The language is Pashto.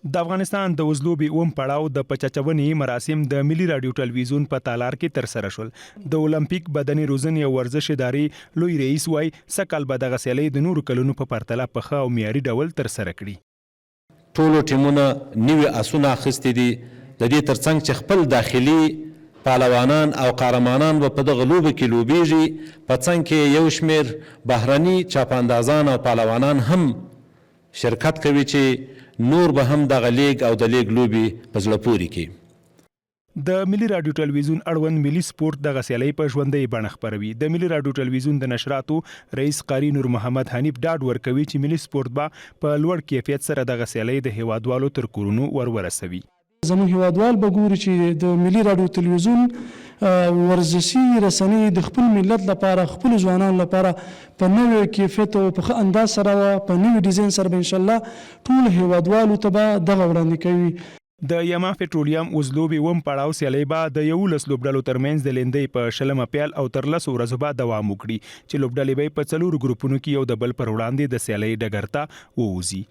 د افغانستان د وزلوبې اووم پړاو د پچچونې مراسم د ملي رادیو ټلویزیون په تالار کې ترسره شول. د اولمپیک بدني روزنې او ورزش ادارې لوی رئیس وای سکل به دغه سیالۍ د نورو کلونو په پرتله په ښه او معیاري ډول ترسره کړي. ټولو ټیمونه نوي اسونه اخیستي دي، د دې ترڅنګ چې خپل داخلي پهلوانان او قهرمانان به په دغه لوبو کې لوبیږي. په څنګ کې یو شمېر بهرني چاپاندازان او پهلوانان هم شرکت کوي چې نور به هم دغه لیګ او د لیګ لوبې په زړه پورې کړي. د ملي رادیو ټلویزیون اړوند ملي سپورت دغه سیالۍ په ژوندۍ بڼه خپروي. د ملي رادیو ټلویزیون د نشراتو رئیس قاری نور محمد حنیف ډاډ ورکوي چې ملي سپورت به په لوړ کیفیت سره دغه سیالۍ د هیوادوالو تر کورونو ورسوي. زموږ هیوادوال به ګوري چې د ملي رادیو ټلویزیون ورزشي رسنۍ د خپل ملت لپاره خپل ځوانانو لپاره په نوې کیفیت او په ښه انداز سره په نوې ډیزاین سره به انشاءالله ټول هیوادوالو ته به دغه وړاندې کوي. د یما پټرولیم وزلوبې اووم پړاو سیالۍ به د 11 لوبډلو ترمنځ د لیندۍ په 20 اپریل او تر 10 ورځو به دوام وکړي چې لوبډلې به په 4 ګروپونو کې یو د بل پر وړاندې د سیالۍ ډګر ته ووځي.